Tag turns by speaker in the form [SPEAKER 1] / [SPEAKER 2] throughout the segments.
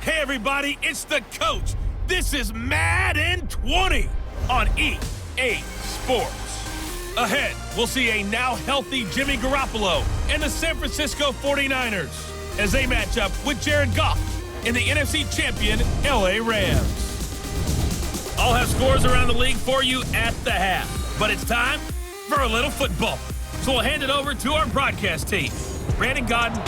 [SPEAKER 1] Hey everybody, it's the coach. This is Madden 20 on EA Sports. Ahead, we'll see a now healthy Jimmy Garoppolo and the San Francisco 49ers as they match up with Jared Goff in the NFC champion LA Rams. I'll have scores around the league for you at the half, but it's time for a little football. So we'll hand it over to our broadcast team, Brandon Godden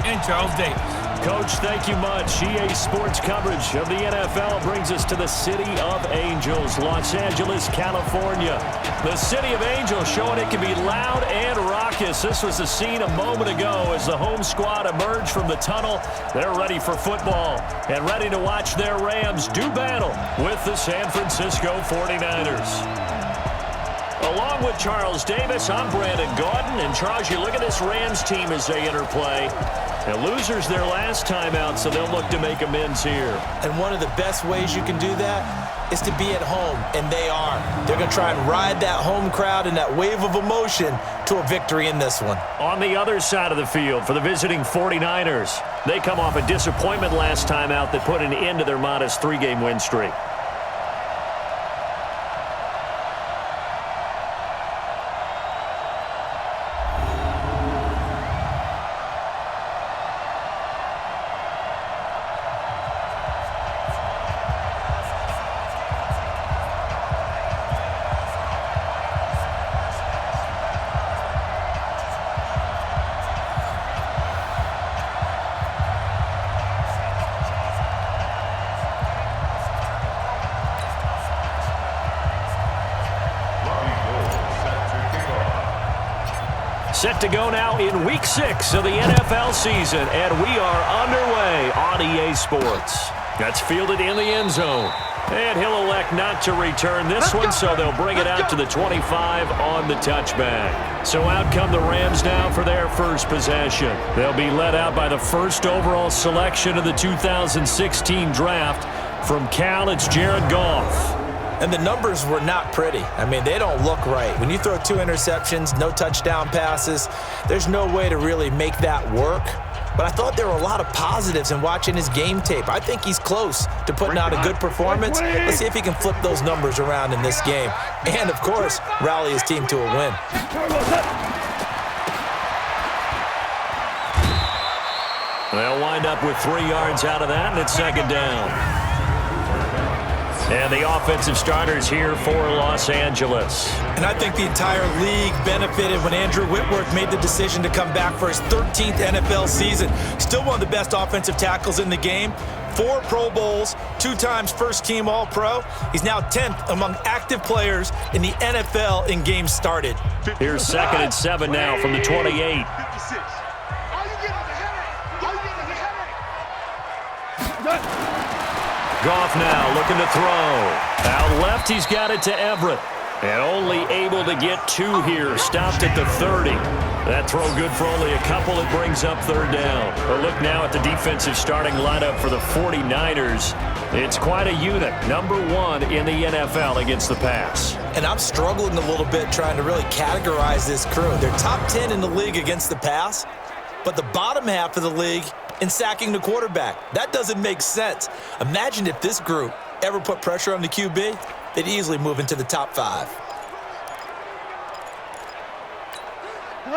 [SPEAKER 1] and Charles Davis.
[SPEAKER 2] Coach, thank you much. EA Sports coverage of the NFL brings us to the City of Angels, Los Angeles, California. The City of Angels showing it can be loud and raucous. This was the scene a moment ago as the home squad emerged from the tunnel. They're ready for football and ready to watch their Rams do battle with the San Francisco 49ers. Along with Charles Davis, I'm Brandon Godden. And Charles, you look at this Rams team as they interplay. The losers their last time out, so they'll look to make amends here.
[SPEAKER 3] And one of the best ways you can do that is to be at home, and they are. They're going to try and ride that home crowd and that wave of emotion to a victory in this one.
[SPEAKER 2] On the other side of the field for the visiting 49ers, they come off a disappointment last time out that put an end to their modest 3-game win streak. Set to go now in Week 6 of the NFL season, and we are underway on EA Sports. That's fielded in the end zone, and he'll elect not to return this one, so they'll bring it out to the 25 on the touchback. So out come the Rams now for their first possession. They'll be led out by the first overall selection of the 2016 draft. From Cal, it's Jared Goff.
[SPEAKER 3] And the numbers were not pretty. I mean, they don't look right. When you throw 2 interceptions, no touchdown passes, there's no way to really make that work. But I thought there were a lot of positives in watching his game tape. I think he's close to putting out a good performance. Let's see if he can flip those numbers around in this game. And, of course, rally his team to a win.
[SPEAKER 2] They'll wind up with 3 yards out of that, and it's second down. And the offensive starters here for Los Angeles.
[SPEAKER 3] And I think the entire league benefited when Andrew Whitworth made the decision to come back for his 13th NFL season. Still one of the best offensive tackles in the game. 4 Pro Bowls, 2 times first-team All-Pro. He's now 10th among active players in the NFL in games started.
[SPEAKER 2] Here's 2nd and 7 now from the 28. Goff now looking to throw. Out left, he's got it to Everett. And only able to get 2 here. Stopped at the 30. That throw good for only a couple. It brings up 3rd down. A look now at the defensive starting lineup for the 49ers. It's quite a unit. Number 1 in the NFL against the pass.
[SPEAKER 3] And I'm struggling a little bit trying to really categorize this crew. They're top 10 in the league against the pass, but the bottom half of the league in sacking the quarterback. That doesn't make sense. Imagine if this group ever put pressure on the QB, they'd easily move into the top 5.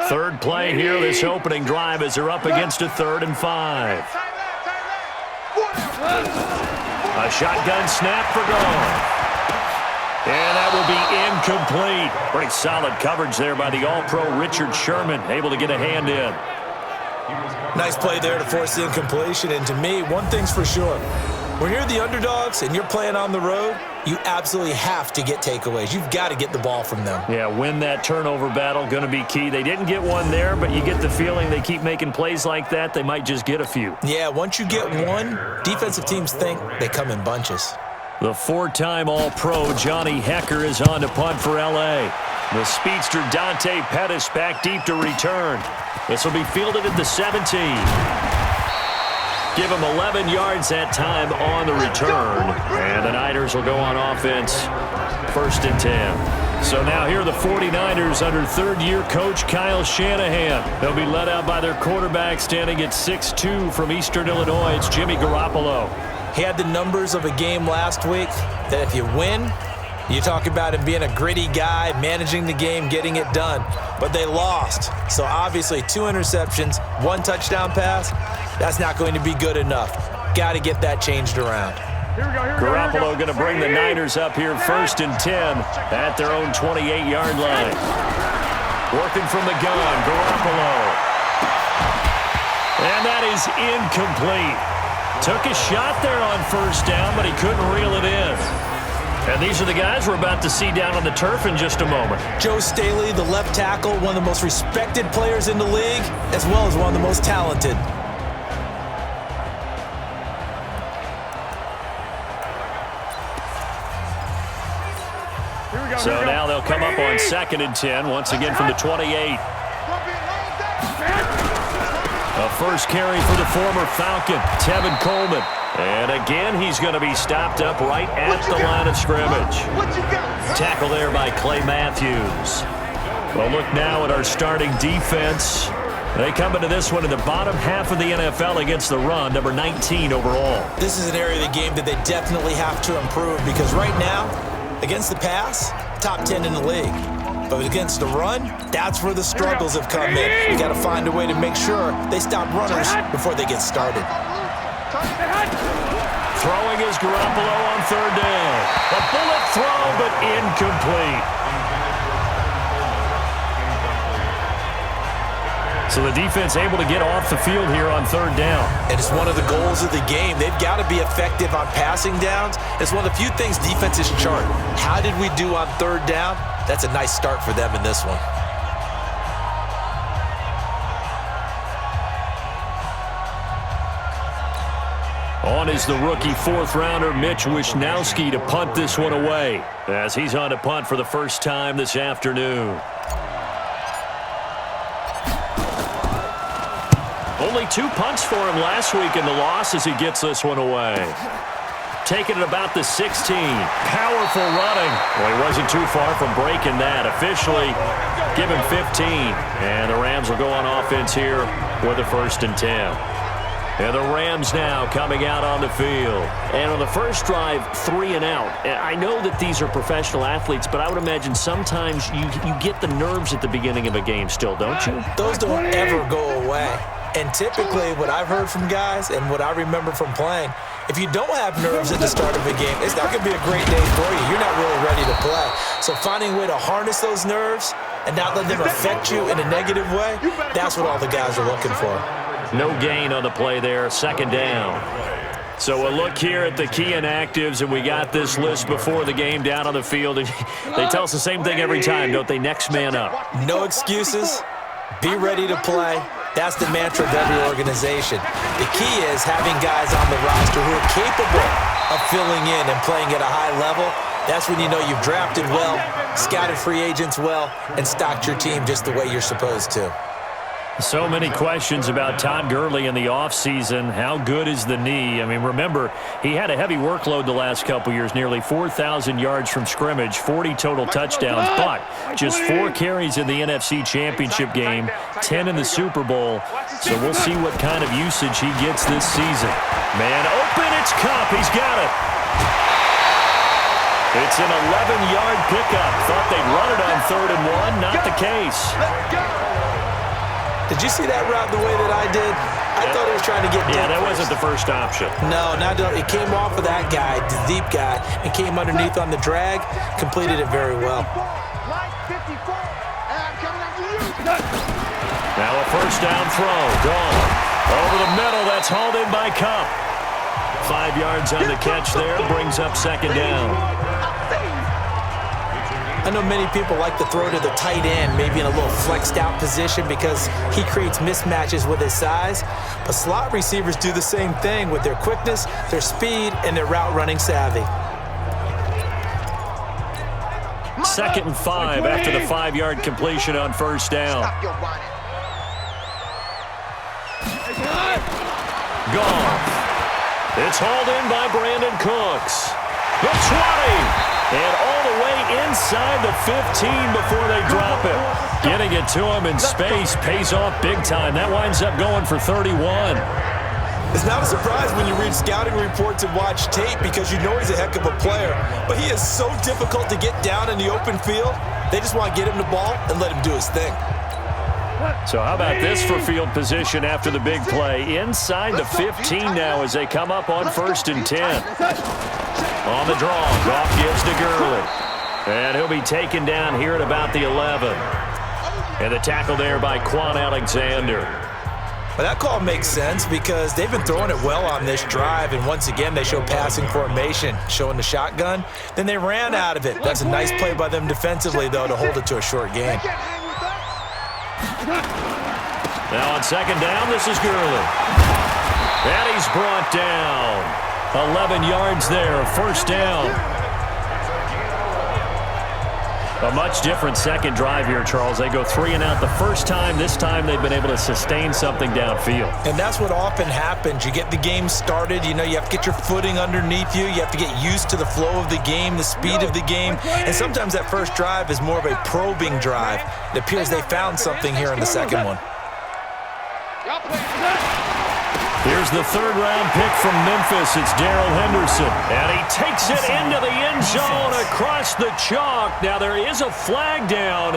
[SPEAKER 2] Third play here, this opening drive as they're up against a 3rd and 5. A shotgun snap for Goff. And that will be incomplete. Pretty solid coverage there by the All-Pro Richard Sherman, able to get a hand in.
[SPEAKER 3] Nice play there to force the incompletion. And to me, one thing's for sure. When you're the underdogs and you're playing on the road, you absolutely have to get takeaways. You've got to get the ball from them.
[SPEAKER 2] Yeah, win that turnover battle, going to be key. They didn't get one there, but you get the feeling they keep making plays like that, they might just get a few.
[SPEAKER 3] Yeah, once you get one, defensive teams think they come in bunches.
[SPEAKER 2] The 4-time All-Pro Johnny Hecker is on to punt for L.A. The speedster Dante Pettis back deep to return. This will be fielded at the 17. Give him 11 yards that time on the return. And the Niners will go on offense. 1st and 10. So now here are the 49ers under third-year coach Kyle Shanahan. They'll be led out by their quarterback standing at 6'2" from Eastern Illinois. It's Jimmy Garoppolo.
[SPEAKER 3] He had the numbers of a game last week that if you win, you talk about him being a gritty guy, managing the game, getting it done. But they lost. So obviously 2 interceptions, 1 touchdown pass, that's not going to be good enough. Got to get that changed around.
[SPEAKER 2] Garoppolo going to bring the Niners up here 1st and 10 at their own 28-yard line. Working from the gun, Garoppolo. And that is incomplete. Took a shot there on 1st down, but he couldn't reel it in. And these are the guys we're about to see down on the turf in just a moment.
[SPEAKER 3] Joe Staley, the left tackle, one of the most respected players in the league, as well as one of the most talented.
[SPEAKER 2] So now they'll come up on 2nd and 10, once again from the 28. A first carry for the former Falcon, Tevin Coleman. And again, he's going to be stopped up right at the line of scrimmage. Tackle there by Clay Matthews. Well, look now at our starting defense. They come into this one in the bottom half of the NFL against the run, number 19 overall.
[SPEAKER 3] This is an area of the game that they definitely have to improve because right now, against the pass, top 10 in the league. But against the run, that's where the struggles have come in. You got to find a way to make sure they stop runners before they get started.
[SPEAKER 2] Throwing is Garoppolo on 3rd down. A bullet throw, but incomplete. So the defense able to get off the field here on 3rd down.
[SPEAKER 3] And it's one of the goals of the game. They've got to be effective on passing downs. It's one of the few things defenses chart. How did we do on 3rd down? That's a nice start for them in this one.
[SPEAKER 2] On is the rookie 4th-rounder Mitch Wishnowsky to punt this one away as he's on to punt for the first time this afternoon. Only 2 punts for him last week in the loss as he gets this one away. Taking it about the 16. Powerful running. Well, he wasn't too far from breaking that. Officially, give him 15. And the Rams will go on offense here with a 1st and 10. And the Rams now coming out on the field. And on the first drive, 3 and out. I know that these are professional athletes, but I would imagine sometimes you get the nerves at the beginning of a game still, don't you?
[SPEAKER 3] Those don't ever go away. And typically what I've heard from guys and what I remember from playing, if you don't have nerves at the start of a game, it's not going to be a great day for you. You're not really ready to play. So finding a way to harness those nerves and not let them affect you in a negative way, that's what all the guys are looking for.
[SPEAKER 2] No gain on the play there, 2nd down. So we'll look here at the key inactives, and we got this list before the game down on the field. And they tell us the same thing every time, don't they? Next man up.
[SPEAKER 3] No excuses. Be ready to play. That's the mantra of every organization. The key is having guys on the roster who are capable of filling in and playing at a high level. That's when you know you've drafted well, scouted free agents well, and stocked your team just the way you're supposed to.
[SPEAKER 2] So many questions about Todd Gurley in the offseason. How good is the knee? I mean, remember, he had a heavy workload the last couple years, nearly 4,000 yards from scrimmage, 40 total touchdowns, but just 4 carries in the NFC Championship game, 10 in the Super Bowl. So we'll see what kind of usage he gets this season. Man open, it's Kupp. He's got it. It's an 11-yard pickup. Thought they'd run it on 3rd and 1. Not the case.
[SPEAKER 3] Did you see that route the way that I did? I thought he was trying to get deep.
[SPEAKER 2] Yeah, that wasn't the first option.
[SPEAKER 3] No, not it came off of that guy, the deep guy, and came underneath on the drag. Completed it very well.
[SPEAKER 2] Now a 1st down throw. Gone. Over the middle, that's hauled in by Kupp. 5 yards on the catch there, brings up 2nd down.
[SPEAKER 3] I know many people like to throw to the tight end, maybe in a little flexed out position because he creates mismatches with his size. But slot receivers do the same thing with their quickness, their speed, and their route running savvy.
[SPEAKER 2] 2nd and 5 after the 5-yard completion on 1st down. Gone. It's hauled in by Brandon Cooks. The 20. And all the way inside the 15 before they drop it. Getting it to him in space pays off big time. That winds up going for 31.
[SPEAKER 3] It's not a surprise when you read scouting reports and watch tape because you know he's a heck of a player. But he is so difficult to get down in the open field. They just want to get him the ball and let him do his thing.
[SPEAKER 2] So how about this for field position after the big play? Inside the 15 now as they come up on 1st and 10. On the draw, Goff gives to Gurley. And he'll be taken down here at about the 11. And the tackle there by Quan Alexander.
[SPEAKER 3] Well, that call makes sense because they've been throwing it well on this drive, and once again they show passing formation, showing the shotgun. Then they ran out of it. That's a nice play by them defensively, though, to hold it to a short gain.
[SPEAKER 2] Now on 2nd down, this is Gurley. And he's brought down. 11 yards there, 1st down. A much different second drive here, Charles. They go 3 and out the first time. This time they've been able to sustain something downfield.
[SPEAKER 3] And that's what often happens. You get the game started. You know, you have to get your footing underneath you. You have to get used to the flow of the game, the speed of the game. And sometimes that first drive is more of a probing drive. It appears they found something here in the second one.
[SPEAKER 2] Here's the 3rd-round pick from Memphis. It's Darrell Henderson. And he takes it into the end zone across the chalk. Now, there is a flag down,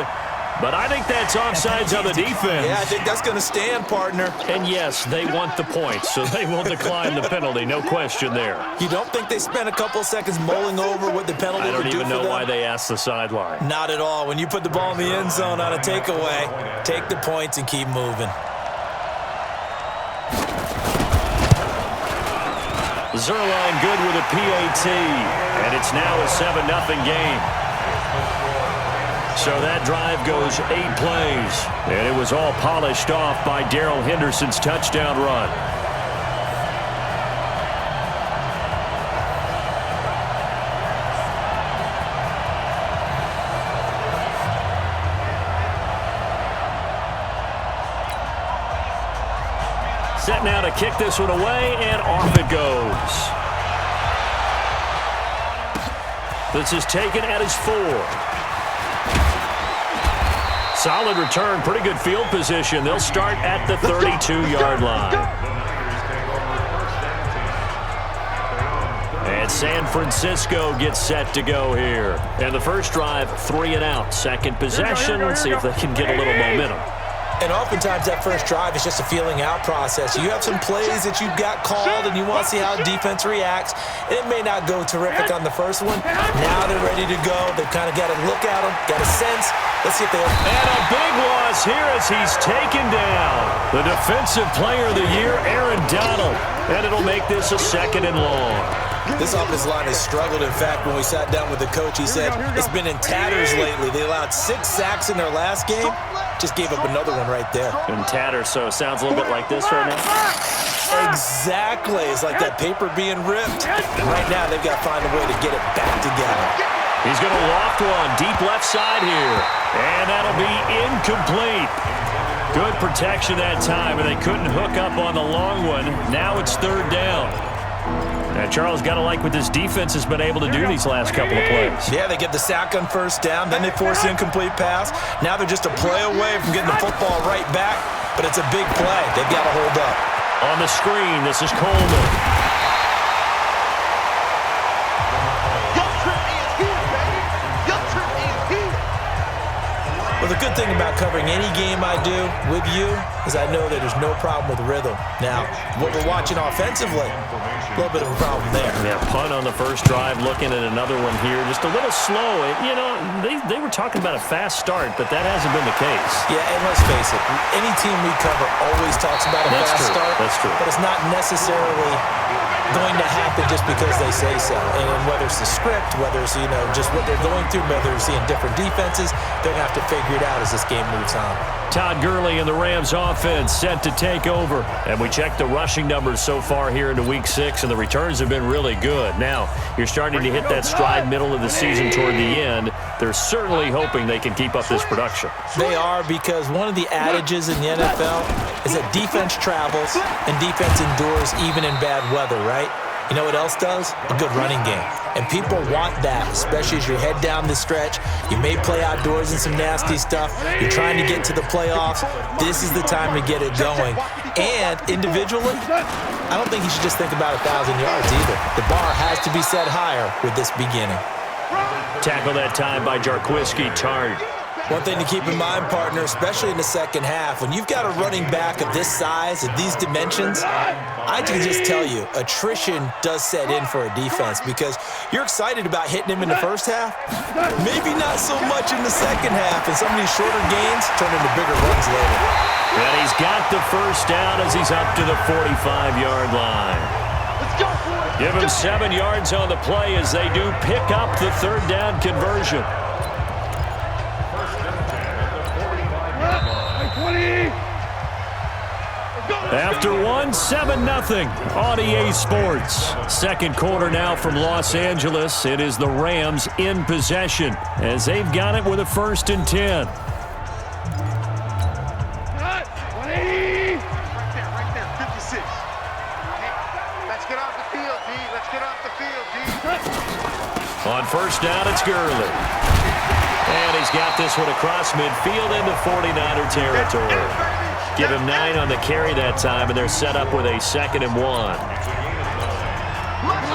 [SPEAKER 2] but I think that's offsides on the defense.
[SPEAKER 3] Yeah, I think that's going to stand, partner.
[SPEAKER 2] And, yes, they want the points, so they will decline the penalty. No question there.
[SPEAKER 3] You don't think they spent a couple seconds mulling over what the penalty would do for them?
[SPEAKER 2] I don't even know why they asked the sideline.
[SPEAKER 3] Not at all. When you put the ball in the end zone on a takeaway, take the points and keep moving.
[SPEAKER 2] Zerline good with a PAT, and it's now a 7-0 game. So that drive goes 8 plays, and it was all polished off by Darrell Henderson's touchdown run. Set now to kick this one away, and off it goes. This is taken at his 4. Solid return, pretty good field position. They'll start at the 32-yard line. And San Francisco gets set to go here. And the first drive, 3 and out. Second possession, let's see if they can get a little momentum.
[SPEAKER 3] And oftentimes that first drive is just a feeling out process. You have some plays that you've got called and you want to see how the defense reacts. It may not go terrific on the first one. Now they're ready to go. They've kind of got to look at them, got a sense. Let's see if they...
[SPEAKER 2] And a big loss here as he's taken down. The defensive player of the year, Aaron Donald. And it'll make this a 2nd and long.
[SPEAKER 3] This offensive line has struggled. In fact, when we sat down with the coach, he said it's been in tatters lately. They allowed 6 sacks in their last game. Just gave up another one right there.
[SPEAKER 2] In tatters, so it sounds a little bit like this right now.
[SPEAKER 3] Exactly. It's like that paper being ripped. And right now, they've got to find a way to get it back together.
[SPEAKER 2] He's going to loft one deep left side here. And that'll be incomplete. Good protection that time, and they couldn't hook up on the long one. Now it's 3rd down. Now, Charles, got to like what this defense has been able to do these last couple of plays.
[SPEAKER 3] Yeah, they get the sack on 1st down, then they force the incomplete pass. Now they're just a play away from getting the football right back, but it's a big play. They've got to hold up.
[SPEAKER 2] On the screen, this is Coleman.
[SPEAKER 3] Well, the good thing about covering any game I do with you is I know that there's no problem with rhythm. Now, what we're watching offensively, a little bit of a problem there.
[SPEAKER 2] Yeah, punt on the first drive, looking at another one here. Just a little slow. You know, they were talking about a fast start, but that hasn't been the case.
[SPEAKER 3] Yeah, and let's face it, any team we cover always talks about a fast start.
[SPEAKER 2] That's true.
[SPEAKER 3] But it's not necessarily going to happen just because they say so. And whether it's the script, whether it's, you know, just what they're going through, whether they're seeing different defenses, they're going to have to figure it out as this game moves on.
[SPEAKER 2] Todd Gurley and the Rams offense set to take over. And we checked the rushing numbers so far here into Week 6, and the returns have been really good. Now, you're starting to hit that stride middle of the season toward the end. They're certainly hoping they can keep up this production.
[SPEAKER 3] They are, because one of the adages in the NFL is that defense travels and defense endures even in bad weather, right? You know what else does? A good running game. And people want that, especially as you head down the stretch. You may play outdoors in some nasty stuff. You're trying to get to the playoffs. This is the time to get it going. And individually, I don't think he should just think about 1,000 yards either. The bar has to be set higher with this beginning.
[SPEAKER 2] Tackle that time by Jarquiski Tart.
[SPEAKER 3] One thing to keep in mind, partner, especially in the second half, when you've got a running back of this size, of these dimensions, I can just tell you, attrition does set in for a defense because you're excited about hitting him in the first half, maybe not so much in the second half, and some of these shorter gains turn into bigger runs later.
[SPEAKER 2] And he's got the first down as he's up to the 45-yard line. Give him 7 yards on the play as they do pick up the third down conversion. After one, 7-0 on EA Sports. Second quarter now from Los Angeles. It is the Rams in possession as they've got it with a 1st and 10.
[SPEAKER 4] Right there, 56. Let's get off the field, D. Let's get off the field, D.
[SPEAKER 2] On first down, it's Gurley. And he's got this one across midfield into 49er territory. Give him 9 on the carry that time, and they're set up with a 2nd and 1.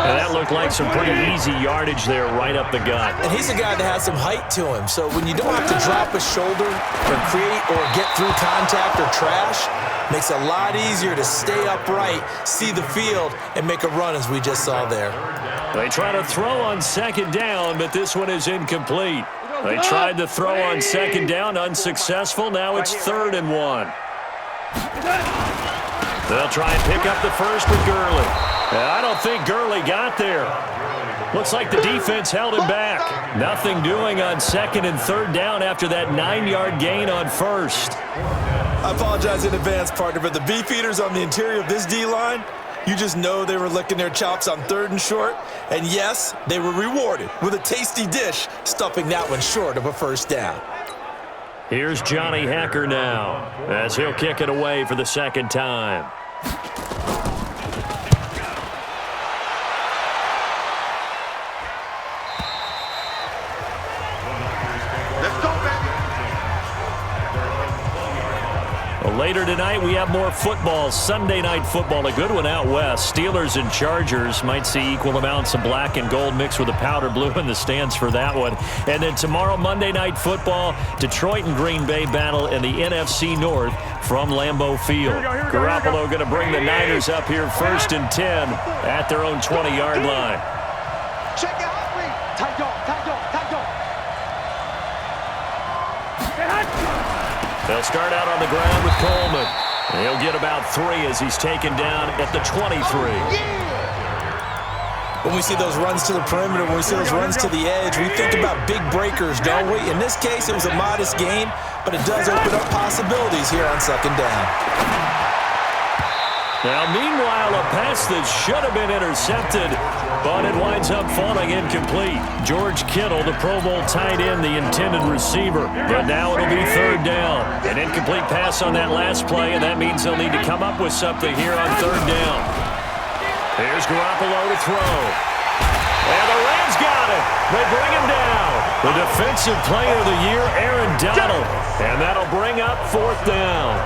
[SPEAKER 2] And that looked like some pretty easy yardage there right up the gut.
[SPEAKER 3] And he's a guy that has some height to him, so when you don't have to drop a shoulder or create or get through contact or trash, makes it a lot easier to stay upright, see the field, and make a run as we just saw there.
[SPEAKER 2] They try to throw on 2nd down, but this one is incomplete. They tried to throw on 2nd down, unsuccessful. Now it's 3rd and 1. They'll try and pick up the first with Gurley. I don't think Gurley got there. Looks like the defense held him back. Nothing doing on 2nd and 3rd down after that 9-yard gain on 1st.
[SPEAKER 3] I apologize in advance, partner, but the beefeaters on the interior of this D-line, you just know they were licking their chops on 3rd and short. And yes, they were rewarded with a tasty dish, stuffing that one short of a 1st down.
[SPEAKER 2] Here's Johnny Hacker now as he'll kick it away for the 2nd time.
[SPEAKER 4] Let's go, baby.
[SPEAKER 2] Well, later tonight, we have more football. Sunday night football, a good one out west. Steelers and Chargers might see equal amounts of black and gold mixed with a powder blue in the stands for that one. And then tomorrow, Monday night football, Detroit and Green Bay battle in the NFC North from Lambeau Field. Garoppolo going to bring the Niners up here 1st and 10 at their own 20-yard line.
[SPEAKER 4] Check out. Tight dog.
[SPEAKER 2] They'll start out on the ground with Coleman. He'll get about 3 as he's taken down at the 23.
[SPEAKER 3] When we see those runs to the perimeter, when we see those runs to the edge, we think about big breakers, don't we? In this case, it was a modest gain, but it does open up possibilities here on 2nd down.
[SPEAKER 2] Now, meanwhile, a pass that should have been intercepted, but it winds up falling incomplete. George Kittle, the Pro Bowl tight end, the intended receiver. But now it'll be 3rd down. An incomplete pass on that last play, and that means they'll need to come up with something here on 3rd down. Here's Garoppolo to throw. And the Rams got it. They bring him down. The Defensive Player of the Year, Aaron Donald. And that'll bring up 4th down.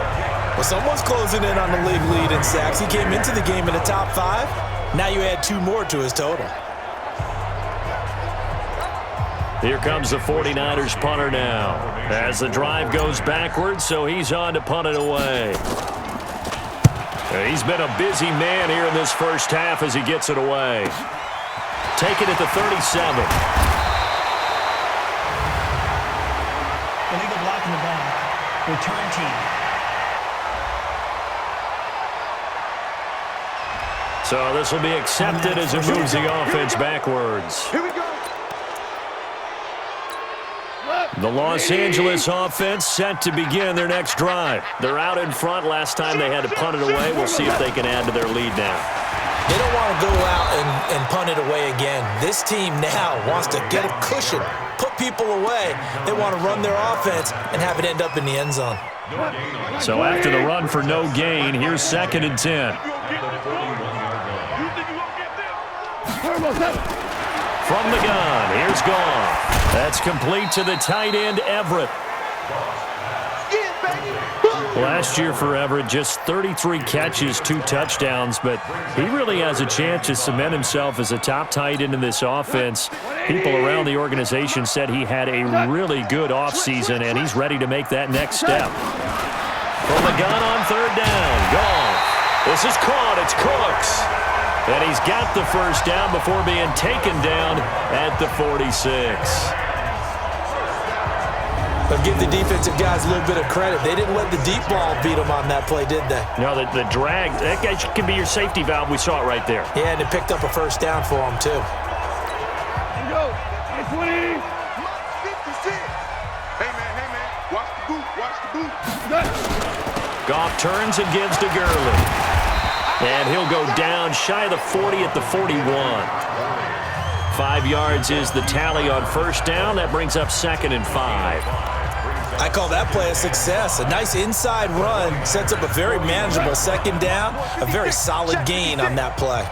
[SPEAKER 3] Well, someone's closing in on the league lead in sacks. He came into the game in the top 5. Now you add 2 more to his total.
[SPEAKER 2] Here comes the 49ers punter now as the drive goes backwards, so he's on to punt it away. He's been a busy man here in this first half as he gets it away. Take it at the 37.
[SPEAKER 5] Illegal block in the back. Return team.
[SPEAKER 2] So this will be accepted as it moves the offense backwards.
[SPEAKER 4] Here we go.
[SPEAKER 2] The Los Angeles offense set to begin their next drive. They're out in front. Last time they had to punt it away. We'll see if they can add to their lead now.
[SPEAKER 3] They don't want to go out and punt it away again. This team now wants to get a cushion, put people away. They want to run their offense and have it end up in the end zone.
[SPEAKER 2] So after the run for no gain, here's 2nd and 10. From the gun, here's Goff. That's complete to the tight end, Everett.
[SPEAKER 4] Yeah, baby.
[SPEAKER 2] Last year for Everett, just 33 catches, 2 touchdowns, but he really has a chance to cement himself as a top tight end in this offense. People around the organization said he had a really good offseason, and he's ready to make that next step. From the gun on 3rd down, Goff. This is caught, it's Cooks. And he's got the first down before being taken down at the 46.
[SPEAKER 3] But give the defensive guys a little bit of credit. They didn't let the deep ball beat them on that play, did they?
[SPEAKER 2] No, the drag, that guy can be your safety valve. We saw it right there.
[SPEAKER 3] Yeah, and it picked up a first down for them, too.
[SPEAKER 4] Here we go. 20. 56. Hey, man. Watch the boot. Watch the boot.
[SPEAKER 2] Goff turns and gives to Gurley. And he'll go down shy of the 40 at the 41. 5 yards is the tally on first down. That brings up 2nd and 5.
[SPEAKER 3] I call that play a success. A nice inside run sets up a very manageable 2nd down. A very solid gain on that play.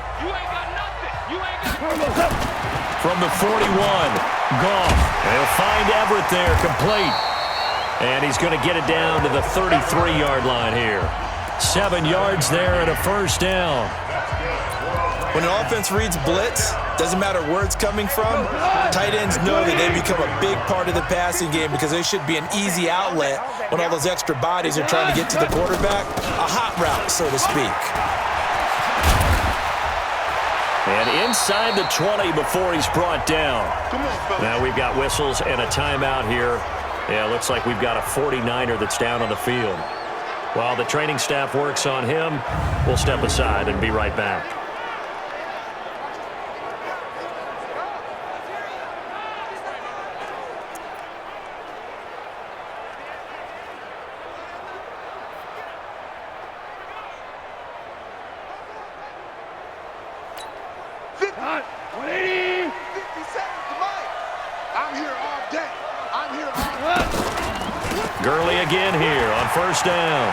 [SPEAKER 2] From the 41, Goff. He'll find Everett there, complete. And he's going to get it down to the 33-yard line here. 7 yards there and a first down.
[SPEAKER 3] When an offense reads blitz, doesn't matter where it's coming from, tight ends know that they become a big part of the passing game because they should be an easy outlet when all those extra bodies are trying to get to the quarterback. A hot route, so to speak.
[SPEAKER 2] And inside the 20 before he's brought down. Now we've got whistles and a timeout here. Yeah, looks like we've got a 49er that's down on the field. While the training staff works on him, we'll step aside and be right back. Gurley again here on first down.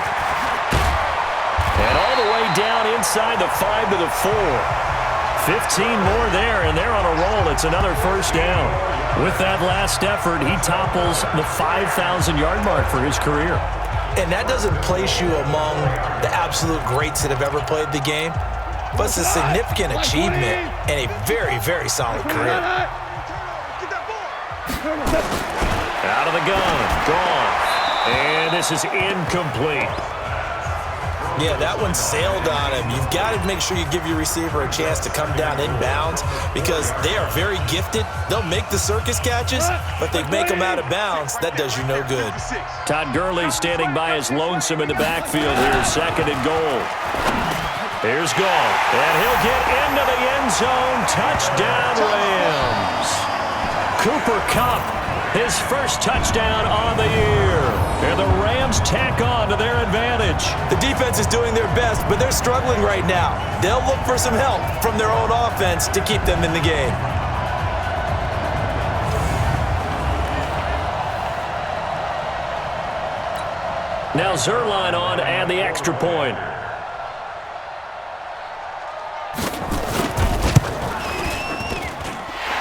[SPEAKER 2] And all the way down inside the 5 to the 4. 15 more there, and they're on a roll. It's another first down. With that last effort, he topples the 5,000-yard mark for his career.
[SPEAKER 3] And that doesn't place you among the absolute greats that have ever played the game, but it's a significant achievement and a very, very solid career.
[SPEAKER 2] Out of the gun, gone. And this is incomplete.
[SPEAKER 3] Yeah, that one sailed on him. You've got to make sure you give your receiver a chance to come down inbounds because they are very gifted. They'll make the circus catches, but they make them out of bounds. That does you no good.
[SPEAKER 2] Todd Gurley standing by as lonesome in the backfield here, 2nd and goal. Here's Goff, and he'll get into the end zone. Touchdown, Rams. Cooper Kupp, his first touchdown on the year. And the Rams tack on to their advantage.
[SPEAKER 3] The defense is doing their best, but they're struggling right now. They'll look for some help from their own offense to keep them in the game.
[SPEAKER 2] Now Zerline on to add the extra point.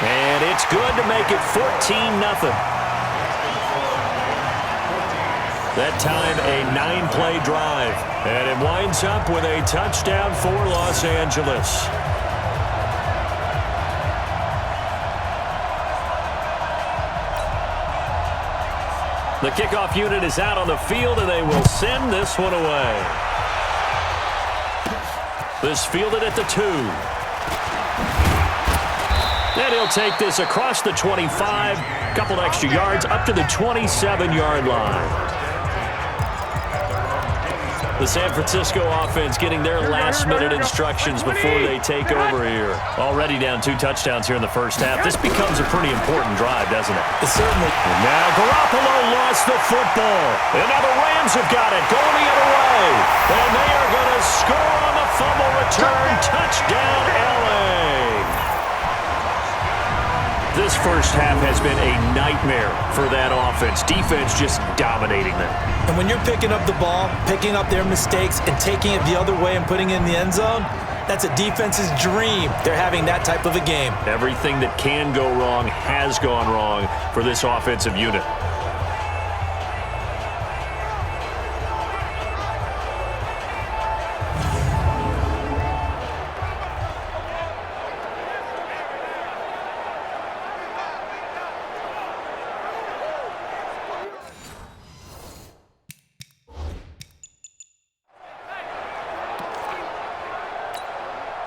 [SPEAKER 2] And it's good to make it 14-0. That time, a 9-play drive. And it winds up with a touchdown for Los Angeles. The kickoff unit is out on the field, and they will send this one away. This fielded at the 2. And he'll take this across the 25, couple extra yards, up to the 27-yard line. The San Francisco offense getting their last-minute instructions before they take over here. Already down 2 touchdowns here in the first half. This becomes a pretty important drive, doesn't it?
[SPEAKER 3] It certainly.
[SPEAKER 2] And now Garoppolo lost the football. And now the Rams have got it, going the other way. And they are going to score on the fumble return. Touchdown, LA. This first half has been a nightmare for that offense. Defense just dominating them.
[SPEAKER 3] And when you're picking up the ball, picking up their mistakes, and taking it the other way and putting it in the end zone, that's a defense's dream. They're having that type of a game.
[SPEAKER 2] Everything that can go wrong has gone wrong for this offensive unit.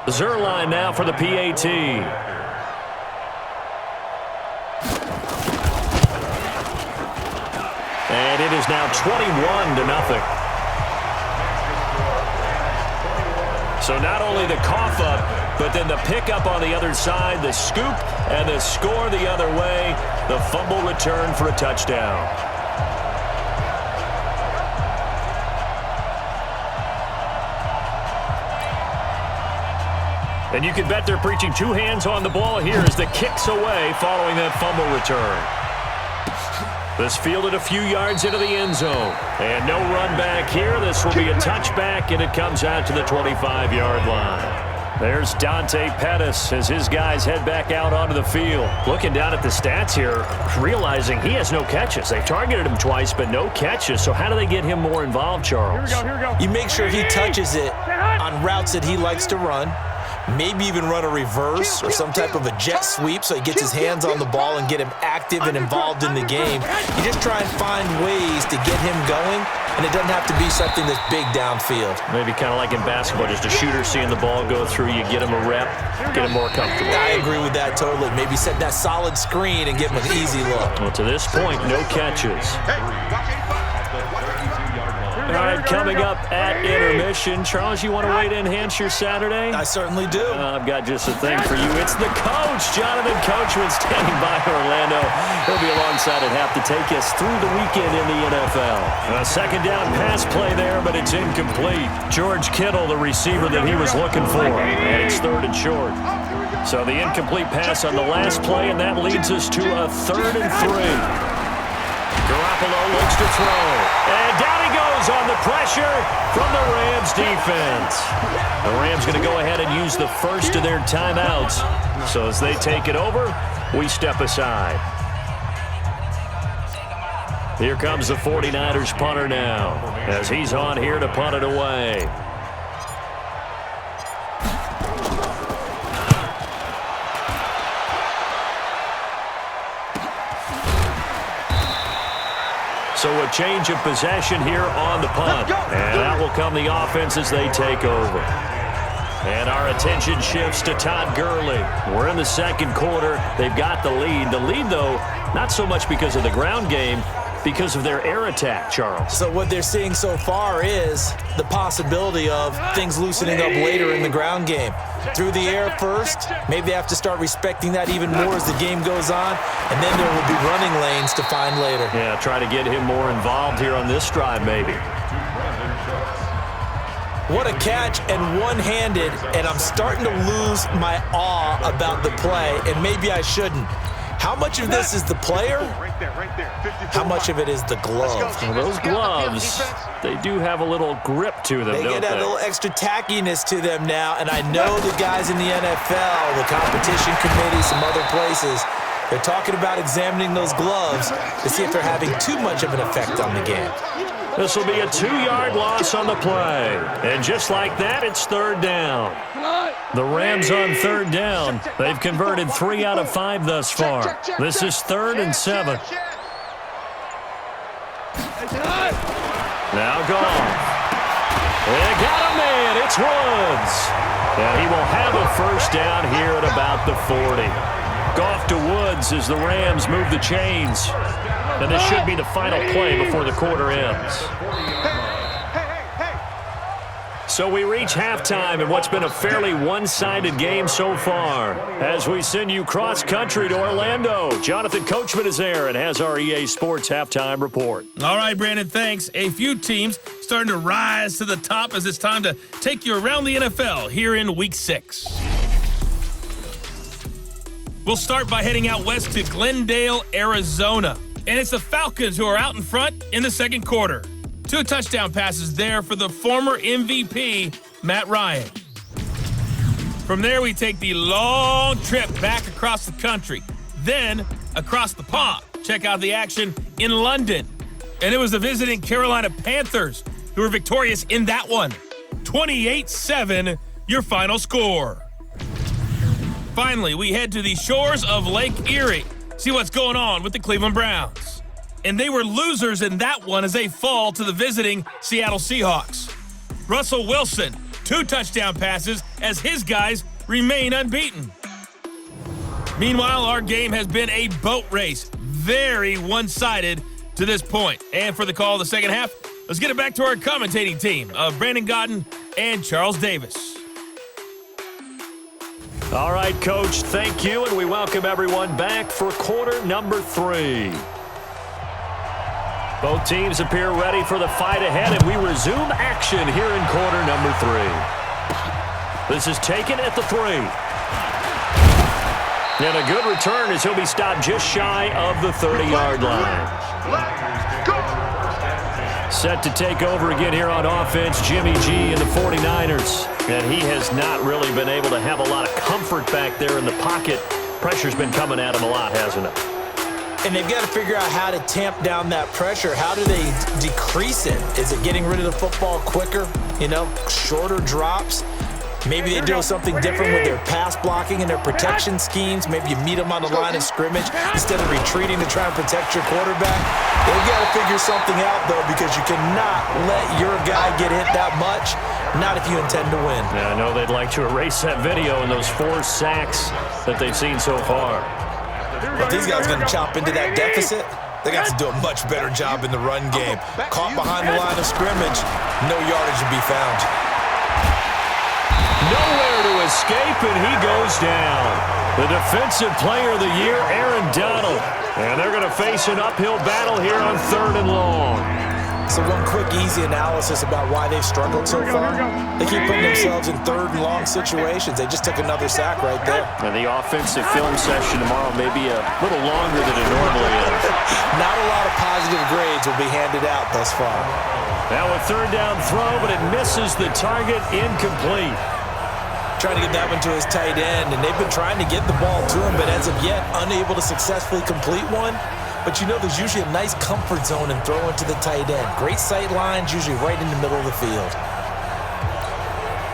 [SPEAKER 2] Zerline now for the PAT. And it is now 21-0. So not only the cough up, but then the pickup on the other side, the scoop, and the score the other way. The fumble return for a touchdown. And you can bet they're preaching two hands on the ball here as the kick's away following that fumble return. This fielded a few yards into the end zone. And no run back here. This will be a touchback, and it comes out to the 25-yard line. There's Dante Pettis as his guys head back out onto the field. Looking down at the stats here, realizing he has no catches. They've targeted him twice, but no catches. So how do they get him more involved, Charles?
[SPEAKER 3] Here we go. You make sure he touches it on routes that he likes to run. Maybe even run a reverse or some type of a jet sweep so he gets his hands on the ball and get him active and involved in the game. You just try and find ways to get him going, and it doesn't have to be something that's big downfield.
[SPEAKER 2] Maybe kind of like in basketball, just a shooter seeing the ball go through, you get him a rep, get him more comfortable.
[SPEAKER 3] I agree with that totally. Maybe set that solid screen and give him an easy look.
[SPEAKER 2] Well, to this point, no catches. All right, coming up at intermission. Charles, you want to wait to enhance your Saturday?
[SPEAKER 3] I certainly do.
[SPEAKER 2] I've got just a thing for you. It's the coach, Jonathan Coachman, standing by Orlando. He'll be alongside at half to take us through the weekend in the NFL. A second down pass play there, but it's incomplete. George Kittle, the receiver that he was looking for, and it's third and short. So the incomplete pass on the last play, and that leads us to a 3rd and 3. Garoppolo looks to throw. And down he goes on the pressure from the Rams defense. The Rams going to go ahead and use the first of their timeouts. So as they take it over, we step aside. Here comes the 49ers punter now as he's on here to punt it away. So a change of possession here on the punt. And that will come the offense as they take over. And our attention shifts to Todd Gurley. We're in the second quarter. They've got the lead. The lead, though, not so much because of the ground game, because of their air attack, Charles.
[SPEAKER 3] So what they're seeing so far is the possibility of things loosening up later in the ground game. Through the air first, maybe they have to start respecting that even more as the game goes on, and then there will be running lanes to find later.
[SPEAKER 2] Yeah, try to get him more involved here on this drive, maybe.
[SPEAKER 3] What a catch, and one-handed, and I'm starting to lose my awe about the play, and maybe I shouldn't. How much of this is the player? How much of it is the glove?
[SPEAKER 2] Well, those gloves, they do have a little grip to them,
[SPEAKER 3] They get that little extra tackiness to them now, and I know the guys in the NFL, the competition committee, some other places, they're talking about examining those gloves to see if they're having too much of an effect on the game.
[SPEAKER 2] This will be a 2-yard loss on the play. And just like that, it's 3rd down. The Rams on 3rd down. They've converted 3 out of 5 thus far. This is 3rd and 7. Now Goff. They got a man. It's Woods. And he will have a first down here at about the 40. Goff to Woods as the Rams move the chains. And this should be the final play before the quarter ends. So we reach halftime in what's been a fairly one-sided game so far. As we send you cross-country to Orlando, Jonathan Coachman is there and has our EA Sports halftime report.
[SPEAKER 1] All right, Brandon, thanks. A few teams starting to rise to the top as it's time to take you around the NFL here in Week 6. We'll start by heading out west to Glendale, Arizona. And it's the Falcons who are out in front in the second quarter. 2 touchdown passes there for the former MVP, Matt Ryan. From there, we take the long trip back across the country, then across the pond. Check out the action in London. And it was the visiting Carolina Panthers who were victorious in that one. 28-7, your final score. Finally, we head to the shores of Lake Erie. See what's going on with the Cleveland Browns. And they were losers in that one as they fall to the visiting Seattle Seahawks. Russell Wilson 2 touchdown passes as his guys remain unbeaten. Meanwhile, our game has been a boat race, very one-sided to this point. And for the call of the second half, let's get it back to our commentating team of Brandon Godden and Charles Davis.
[SPEAKER 2] All right, Coach, thank you, and we welcome everyone back for quarter number 3. Both teams appear ready for the fight ahead, and we resume action here in quarter number 3. This is taken at the 3. And a good return as he'll be stopped just shy of the 30-yard line. Set to take over again here on offense, Jimmy G and the 49ers. And he has not really been able to have a lot of comfort back there in the pocket. Pressure's been coming at him a lot, hasn't it?
[SPEAKER 3] And they've got to figure out how to tamp down that pressure. How do they decrease it? Is it getting rid of the football quicker? You know, shorter drops? Maybe they do something different with their pass blocking and their protection schemes. Maybe you meet them on the line of scrimmage instead of retreating to try and protect your quarterback. They've got to figure something out, though, because you cannot let your guy get hit that much, not if you intend to win.
[SPEAKER 2] Yeah, I know they'd like to erase that video and those 4 sacks that they've seen so far.
[SPEAKER 3] But these guys are going to chop into that deficit. They got to do a much better job in the run game. Caught behind the line of scrimmage, no yardage to be found.
[SPEAKER 2] Nowhere to escape, and he goes down. The defensive player of the year, Aaron Donald. And they're going to face an uphill battle here on 3rd and long.
[SPEAKER 3] So one quick, easy analysis about why they've struggled so far. They keep putting themselves in 3rd and long situations. They just took another sack right there.
[SPEAKER 2] And the offensive film session tomorrow may be a little longer than it normally is.
[SPEAKER 3] Not a lot of positive grades will be handed out thus far.
[SPEAKER 2] Now a 3rd down throw, but it misses the target, incomplete.
[SPEAKER 3] Trying to get that one to his tight end, and they've been trying to get the ball to him, but as of yet, unable to successfully complete one. But you know there's usually a nice comfort zone in throwing to the tight end. Great sight lines, usually right in the middle of the field.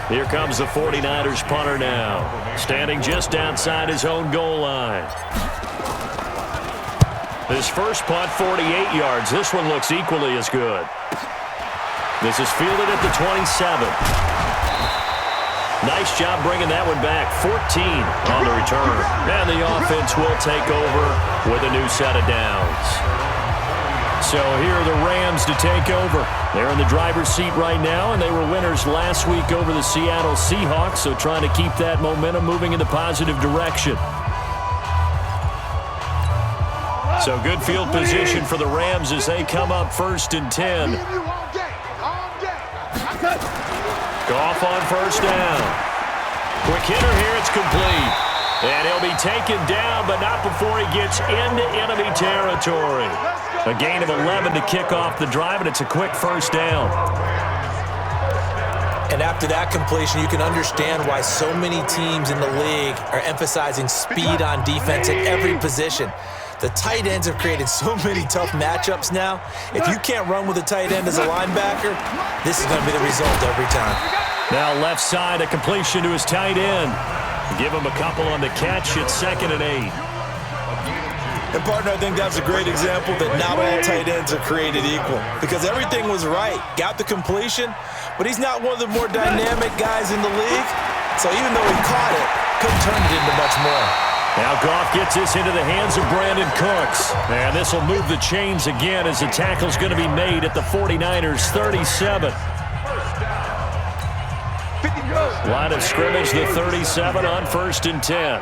[SPEAKER 2] Here comes the 49ers punter now, standing just outside his own goal line. His first punt, 48 yards. This one looks equally as good. This is fielded at the 27. Nice job bringing that one back. 14 on the return. And the offense will take over with a new set of downs. So here are the Rams to take over. They're in the driver's seat right now, and they were winners last week over the Seattle Seahawks, so trying to keep that momentum moving in the positive direction. So good field position for the Rams as they come up 1st and 10. Goff on 1st down. Quick hitter here, it's complete. And he'll be taken down, but not before he gets into enemy territory. A gain of 11 to kick off the drive, and it's a quick 1st down.
[SPEAKER 3] And after that completion, you can understand why so many teams in the league are emphasizing speed on defense at every position. The tight ends have created so many tough matchups now. If you can't run with a tight end as a linebacker, this is going to be the result every time.
[SPEAKER 2] Now left side, a completion to his tight end. Give him a couple on the catch at 2nd and 8.
[SPEAKER 3] And, partner, I think that's a great example that not all tight ends are created equal because everything was right. Got the completion, but he's not one of the more dynamic guys in the league. So even though he caught it, couldn't turn it into much more.
[SPEAKER 2] Now Goff gets this into the hands of Brandon Cooks. And this will move the chains again as the tackle's going to be made at the 49ers' 37. Line of scrimmage, the 37 on 1st and 10.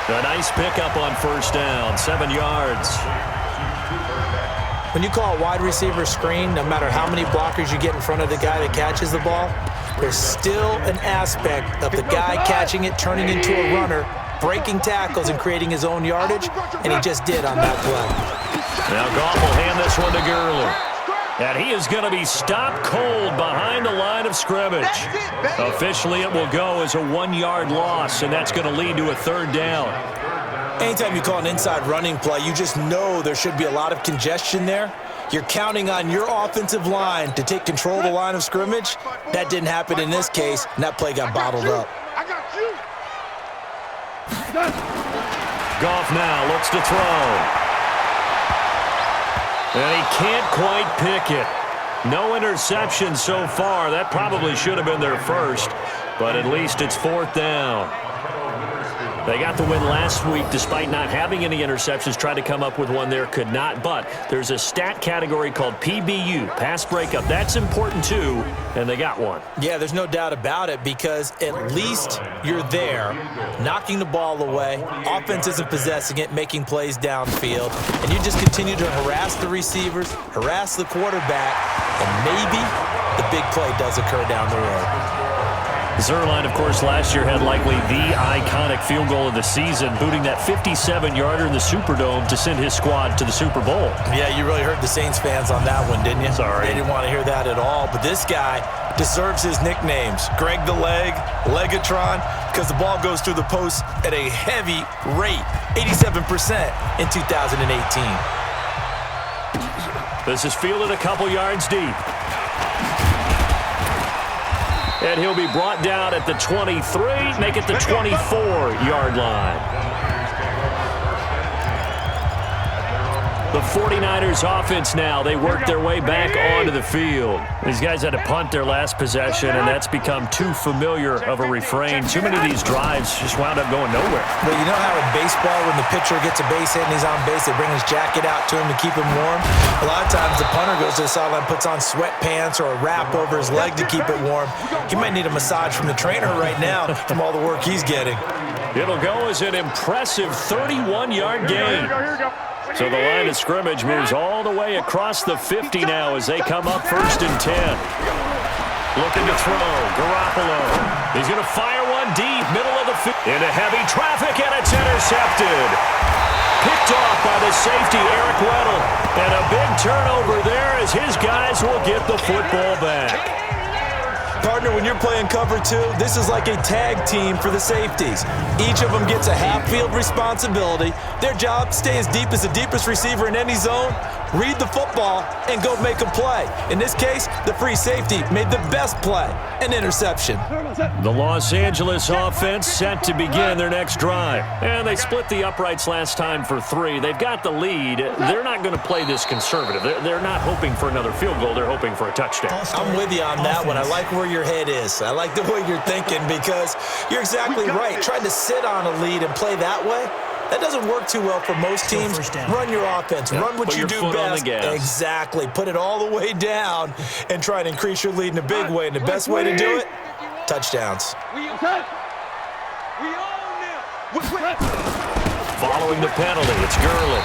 [SPEAKER 2] A nice pickup on 1st down, 7 yards.
[SPEAKER 3] When you call a wide receiver screen, no matter how many blockers you get in front of the guy that catches the ball, there's still an aspect of the guy catching it, turning into a runner, breaking tackles and creating his own yardage, and he just did on that play.
[SPEAKER 2] Now Goff will hand this one to Gurley. And he is going to be stopped cold behind the line of scrimmage. Officially, it will go as a 1-yard loss, and that's going to lead to a 3rd down.
[SPEAKER 3] Anytime you call an inside running play, you just know there should be a lot of congestion there. You're counting on your offensive line to take control of the line of scrimmage. That didn't happen in this case, and that play got bottled up.
[SPEAKER 2] Goff now looks to throw. And he can't quite pick it. No interception so far. That probably should have been their first, but at least it's 4th down. They got the win last week despite not having any interceptions. Tried to come up with one there, could not. But there's a stat category called PBU, pass breakup. That's important too, and they got one.
[SPEAKER 3] Yeah, there's no doubt about it because at least you're there, knocking the ball away. Offense isn't possessing it, making plays downfield. And you just continue to harass the receivers, harass the quarterback, and maybe the big play does occur down the road.
[SPEAKER 2] Zuerlein, of course, last year had likely the iconic field goal of the season, booting that 57-yarder in the Superdome to send his squad to the Super Bowl.
[SPEAKER 3] Yeah, you really hurt the Saints fans on that one, didn't you?
[SPEAKER 2] Sorry.
[SPEAKER 3] They didn't want to hear that at all. But this guy deserves his nicknames. Greg the Leg, Legatron, because the ball goes through the post at a heavy rate, 87% in 2018.
[SPEAKER 2] This is fielded a couple yards deep. And he'll be brought down at the 23, make it the 24-yard line. The 49ers offense now, they work their way back onto the field. These guys had to punt their last possession, and that's become too familiar of a refrain. Too many of these drives just wound up going nowhere.
[SPEAKER 3] Well, you know how in baseball, when the pitcher gets a base hit and he's on base, they bring his jacket out to him to keep him warm? A lot of times the punter goes to the sideline, puts on sweatpants or a wrap over his leg to keep it warm. He might need a massage from the trainer right now from all the work he's getting.
[SPEAKER 2] It'll go as an impressive 31-yard gain. So the line of scrimmage moves all the way across the 50 now as they come up 1st and 10. Looking to throw. Garoppolo. He's going to fire one deep, middle of the field. Into heavy traffic, and it's intercepted. Picked off by the safety, Eric Weddle. And a big turnover there as his guys will get the football back.
[SPEAKER 3] Partner, when you're playing cover 2, this is like a tag team for the safeties. Each of them gets a half-field responsibility. Their job, stay as deep as the deepest receiver in any zone, read the football, and go make a play. In this case, the free safety made the best play, an interception.
[SPEAKER 2] The Los Angeles offense set to begin their next drive. And they split the uprights last time for 3. They've got the lead. They're not going to play this conservative. They're not hoping for another field goal. They're hoping for a touchdown.
[SPEAKER 3] I'm with you on that one. I like where your head is. I like the way you're thinking because you're exactly right. Trying to sit on a lead and play that way, that doesn't work too well for most teams. Run your offense. Run what you do best. Exactly. Put it all the way down and try and increase your lead in a big way. And the best way to do it, touchdowns.
[SPEAKER 2] Following the penalty, it's Gurley.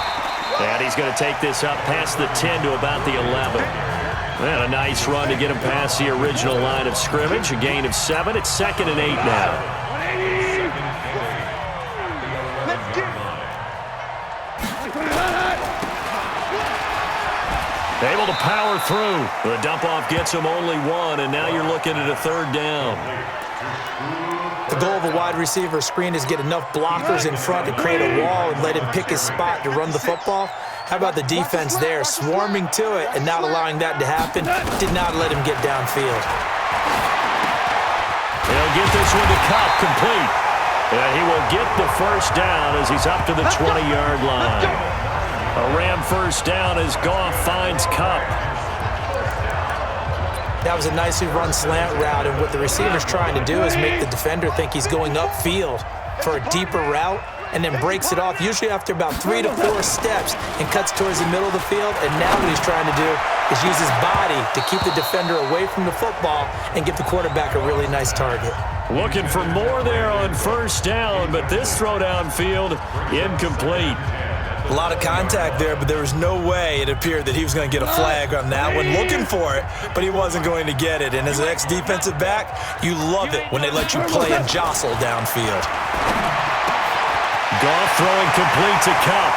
[SPEAKER 2] And he's going to take this up past the 10 to about the 11. And a nice run to get him past the original line of scrimmage. A gain of 7. It's 2nd and 8 now. Able to power through. The dump-off gets him only 1, and now you're looking at a 3rd down.
[SPEAKER 3] The goal of a wide receiver screen is get enough blockers in front to create a wall and let him pick his spot to run the football. How about the defense there, swarming to it and not allowing that to happen? Did not let him get downfield.
[SPEAKER 2] He'll get this one to Kupp, complete. And he will get the 1st down as he's up to the 20-yard line. A Ram 1st down as Goff finds Kupp.
[SPEAKER 3] That was a nicely run slant route, and what the receiver's trying to do is make the defender think he's going upfield for a deeper route and then breaks it off, usually after about 3 to 4 steps, and cuts towards the middle of the field. And now what he's trying to do is use his body to keep the defender away from the football and give the quarterback a really nice target.
[SPEAKER 2] Looking for more there on 1st down, but this throw downfield incomplete.
[SPEAKER 3] A lot of contact there, but there was no way it appeared that he was going to get a flag on that one. Looking for it, but he wasn't going to get it. And as an ex-defensive back, you love it when they let you play and jostle downfield.
[SPEAKER 2] Goff throwing complete to Kupp.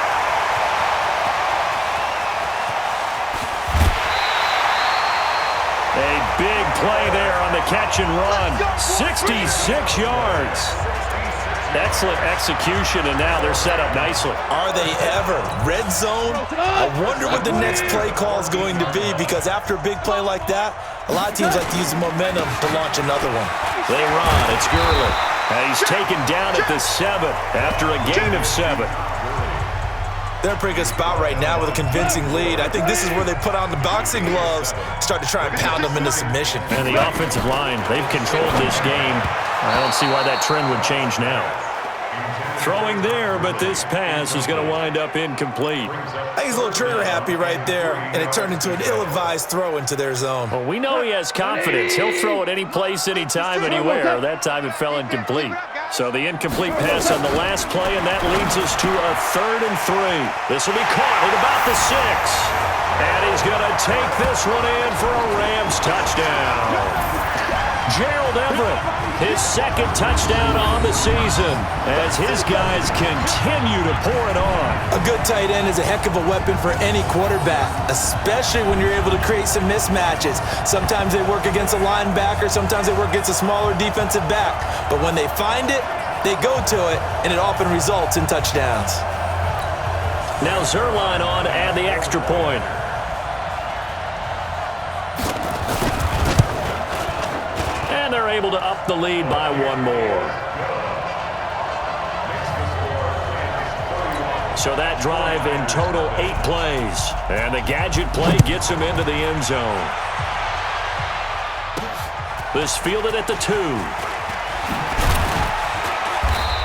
[SPEAKER 2] A big play there on the catch and run. 66 yards. Excellent execution, and now they're set up nicely.
[SPEAKER 3] Are they ever? Red zone? I wonder what the next play call is going to be, because after a big play like that, a lot of teams like to use the momentum to launch another one.
[SPEAKER 2] They run. It's Gurley. And he's taken down at the 7 after a gain of 7.
[SPEAKER 3] They're in a pretty good spot right now with a convincing lead. I think this is where they put on the boxing gloves, start to try and pound them into submission.
[SPEAKER 2] And the offensive line, they've controlled this game. I don't see why that trend would change now. Throwing there, but this pass is going to wind up incomplete.
[SPEAKER 3] I think he's a little trigger happy right there, and it turned into an ill-advised throw into their zone.
[SPEAKER 2] Well, we know he has confidence. He'll throw it any place, anytime, anywhere. That time it fell incomplete. So the incomplete pass on the last play, and that leads us to a 3rd and 3. This will be caught at about the 6. And he's going to take this one in for a Rams touchdown. Gerald Everett, his 2nd touchdown on the season as his guys continue to pour it on.
[SPEAKER 3] A good tight end is a heck of a weapon for any quarterback, especially when you're able to create some mismatches. Sometimes they work against a linebacker, sometimes they work against a smaller defensive back. But when they find it, they go to it, and it often results in touchdowns.
[SPEAKER 2] Now Zerline on to add the extra point. They're able to up the lead by 1 more. So that drive in total 8 plays. And the gadget play gets him into the end zone. This fielded at the 2.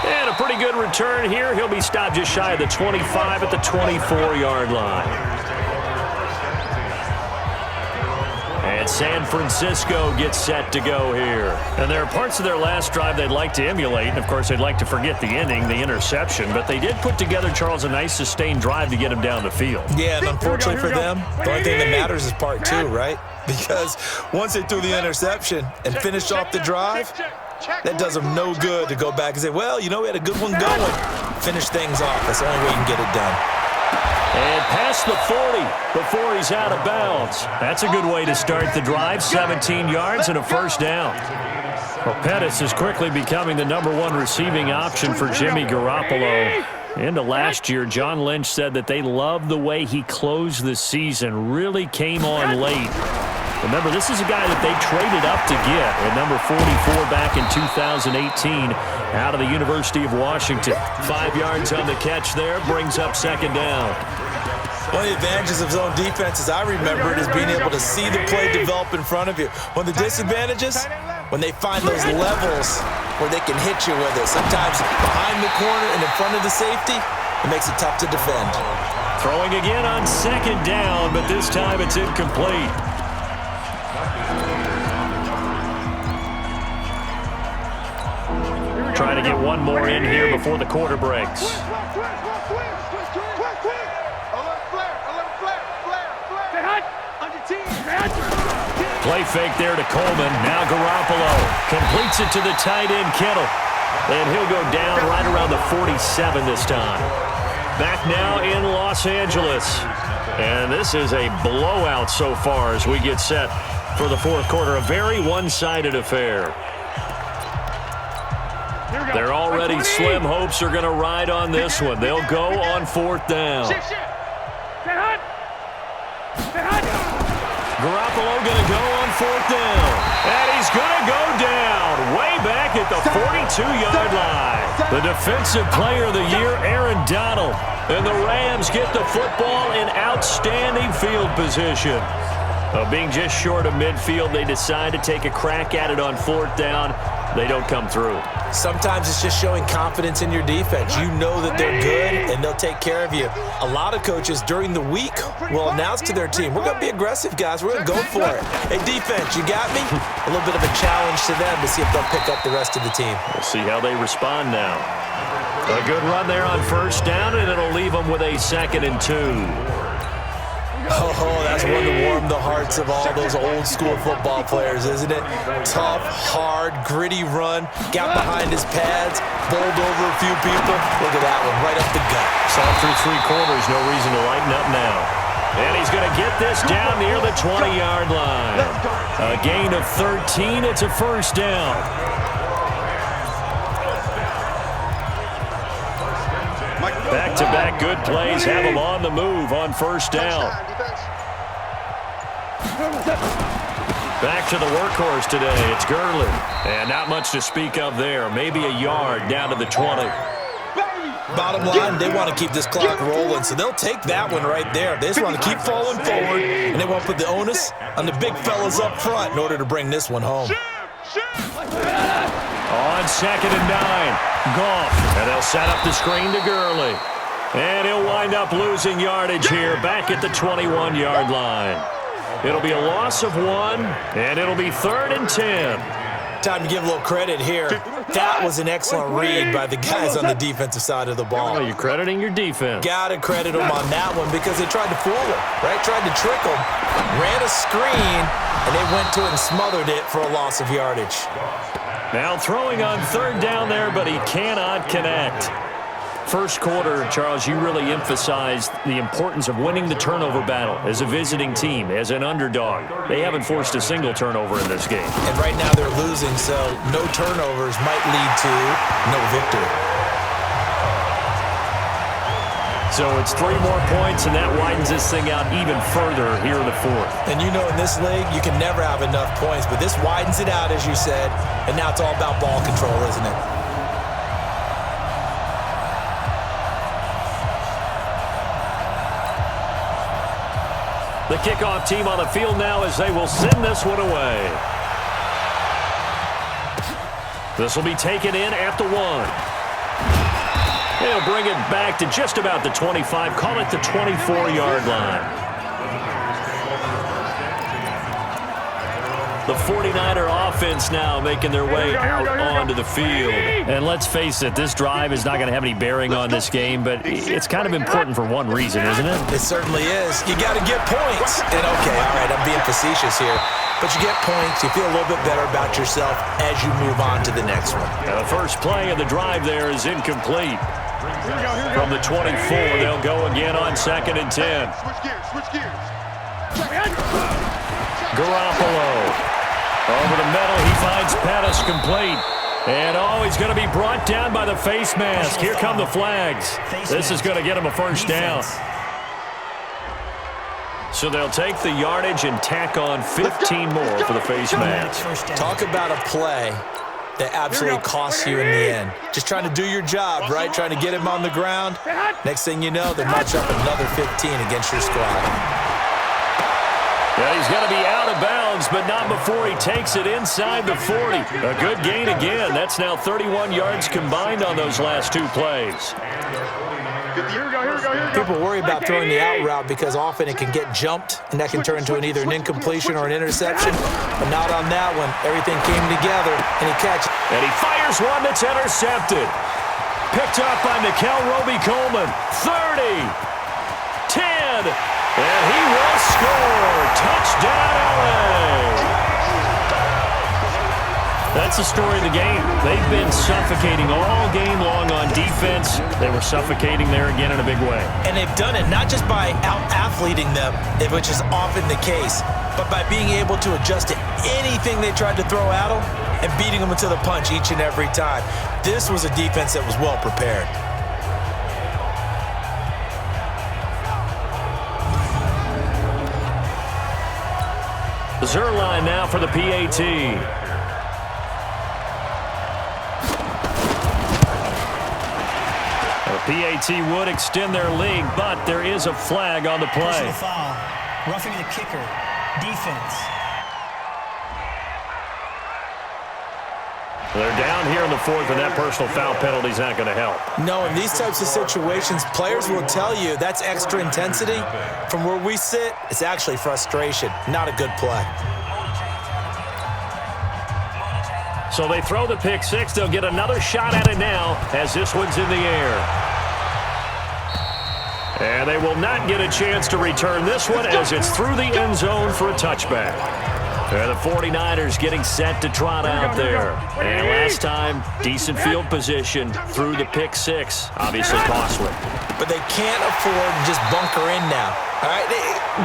[SPEAKER 2] And a pretty good return here. He'll be stopped just shy of the 25 at the 24-yard line. And San Francisco gets set to go here. And there are parts of their last drive they'd like to emulate. And, of course, they'd like to forget the ending, the interception. But they did put together, Charles, a nice sustained drive to get him down the field.
[SPEAKER 3] Yeah, and unfortunately for them, the only thing that matters is part 2, right? Because once they threw the interception and finished off the drive, that does them no good to go back and say, well, you know, we had a good one going. Finish things off. That's the only way you can get it done.
[SPEAKER 2] And past the 40 before he's out of bounds. That's a good way to start the drive. 17 yards and a 1st down. Well, Pettis is quickly becoming the #1 receiving option for Jimmy Garoppolo. Into last year, John Lynch said that they loved the way he closed the season. Really came on late. Remember, this is a guy that they traded up to get at number 44 back in 2018 out of the University of Washington. 5 yards on the catch there, brings up 2nd down.
[SPEAKER 3] One of the advantages of zone defense, as I remember it, is being able to see the play develop in front of you. One of the disadvantages, when they find those levels where they can hit you with it. Sometimes behind the corner and in front of the safety, it makes it tough to defend.
[SPEAKER 2] Throwing again on 2nd down, but this time it's incomplete. Trying to get one more in here before the quarter breaks. Play fake there to Coleman. Now Garoppolo completes it to the tight end Kittle. And he'll go down right around the 47 this time. Back now in Los Angeles. And this is a blowout so far as we get set for the 4th quarter. A very one-sided affair. Their already slim hopes are going to ride on this one. They'll go on 4th down. Garoppolo going to go on 4th down. And he's going to go down way back at the 42-yard line. The Defensive Player of the Year, Aaron Donald. And the Rams get the football in outstanding field position. Being just short of midfield, they decide to take a crack at it on 4th down. They don't come through.
[SPEAKER 3] Sometimes it's just showing confidence in your defense. You know that they're good, and they'll take care of you. A lot of coaches during the week will announce to their team, we're going to be aggressive, guys. We're going to go for it. Hey, defense, you got me? A little bit of a challenge to them to see if they'll pick up the rest of the team.
[SPEAKER 2] We'll see how they respond now. A good run there on 1st down, and it'll leave them with a 2nd and 2.
[SPEAKER 3] Oh, that's one to warm the hearts of all those old-school football players, isn't it? Tough, hard, gritty run, got behind his pads, bowled over a few people. Look at that one, right up the gut.
[SPEAKER 2] Saw through 3 quarters, no reason to lighten up now. And he's going to get this down near the 20-yard line. A gain of 13, it's a 1st down. Back-to-back good plays have him on the move on 1st down. Back to the workhorse today. It's Gurley. And not much to speak of there. Maybe a yard down to the 20.
[SPEAKER 3] Bottom line, they want to keep this clock rolling, so they'll take that one right there. They just want to keep falling forward, and they want to put the onus on the big fellas up front in order to bring this one home.
[SPEAKER 2] On 2nd and 9, Goff, and they'll set up the screen to Gurley. And he'll wind up losing yardage here back at the 21-yard line. It'll be a loss of 1, and it'll be 3rd and 10.
[SPEAKER 3] Time to give a little credit here. That was an excellent read by the guys on the defensive side of the ball.
[SPEAKER 2] Oh, you're crediting your defense.
[SPEAKER 3] Got to credit them on that one because they tried to fool him, right? Tried to trick him, ran a screen, and they went to it and smothered it for a loss of yardage.
[SPEAKER 2] Now throwing on 3rd down there, but he cannot connect. First quarter, Charles, you really emphasized the importance of winning the turnover battle as a visiting team, as an underdog. They haven't forced a single turnover in this game.
[SPEAKER 3] And right now they're losing, so no turnovers might lead to no victory.
[SPEAKER 2] So it's 3 more points, and that widens this thing out even further here in the 4th.
[SPEAKER 3] And you know in this league, you can never have enough points, but this widens it out, as you said, and now it's all about ball control, isn't it?
[SPEAKER 2] The kickoff team on the field now as they will send this one away. This will be taken in at the 1. They'll bring it back to just about the 25, call it the 24-yard line. The 49er offense now making their way out onto the field. And let's face it, this drive is not going to have any bearing on this game, but it's kind of important for one reason, isn't it?
[SPEAKER 3] It certainly is. You got to get points. And okay, all right, I'm being facetious here. But you get points, you feel a little bit better about yourself as you move on to the next one.
[SPEAKER 2] Now the first play of the drive there is incomplete. From the 24, they'll go again on 2nd and 10.
[SPEAKER 4] Switch gears.
[SPEAKER 2] Garoppolo. Over the middle, he finds Pettis complete. And, oh, he's going to be brought down by the face mask. Here come the flags. This is going to get him a first down. So they'll take the yardage and tack on 15 more for the face mask.
[SPEAKER 3] Talk about a play that absolutely costs you in the end. Just trying to do your job, right? Trying to get him on the ground. Next thing you know, they march up another 15 against your squad.
[SPEAKER 2] Yeah, he's going to be out of bounds, but not before he takes it inside the 40. A good gain again. That's now 31 yards combined on those last 2 plays.
[SPEAKER 3] People worry about throwing the out route because often it can get jumped, and that can turn into either an incompletion or an interception. But not on that one. Everything came together, and he catches.
[SPEAKER 2] And he fires one that's intercepted. Picked up by Nikel Roby-Coleman. 30. 10. And he will score. Touchdown, LA. That's the story of the game. They've been suffocating all game long on defense. They were suffocating there again in a big way.
[SPEAKER 3] And they've done it not just by out-athleting them, which is often the case, but by being able to adjust to anything they tried to throw at them and beating them into the punch each and every time. This was a defense that was well prepared.
[SPEAKER 2] Zerline now for the PAT. The PAT would extend their lead, but there is a flag on the play.
[SPEAKER 5] Personal foul. Roughing the kicker. Defense.
[SPEAKER 2] They're down here in the 4th, and that personal foul penalty is not going to help.
[SPEAKER 3] No, in these types of situations, players will tell you that's extra intensity. From where we sit, it's actually frustration, not a good play.
[SPEAKER 2] So they throw the pick 6. They'll get another shot at it now as this one's in the air. And they will not get a chance to return this one as it's through the end zone for a touchback. And the 49ers getting set to trot out there. And last time, decent field position through the pick 6. Obviously costly.
[SPEAKER 3] But they can't afford to just bunker in now. All right,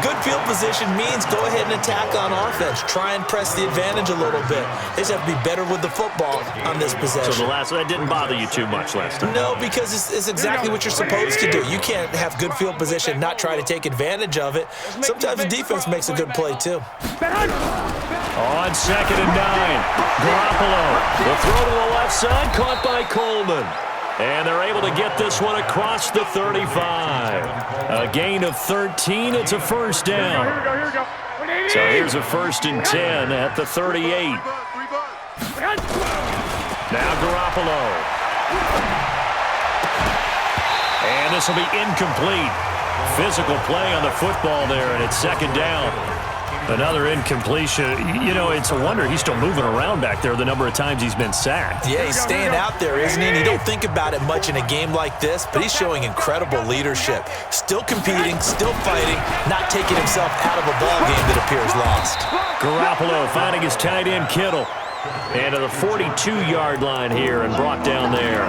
[SPEAKER 3] good field position means go ahead and attack on offense. Try and press the advantage a little bit. They just have to be better with the football on this possession.
[SPEAKER 2] So that didn't bother you too much last time?
[SPEAKER 3] No, because it's exactly what you're supposed to do. You can't have good field position and not try to take advantage of it. Sometimes the defense makes a good play, too.
[SPEAKER 2] On 2nd and 9, Garoppolo. The throw to the left side, caught by Coleman. And they're able to get this one across the 35. A gain of 13. It's a first down. So here's a 1st and 10 at the 38. Now Garoppolo. And this will be incomplete. Physical play on the football there, and it's 2nd down. Another incompletion. You know, it's a wonder he's still moving around back there the number of times he's been sacked.
[SPEAKER 3] Yeah, he's staying out there, isn't he? And you don't think about it much in a game like this, but he's showing incredible leadership. Still competing, still fighting, not taking himself out of a ball game that appears lost.
[SPEAKER 2] Garoppolo finding his tight end Kittle. And to the 42-yard line here and brought down there.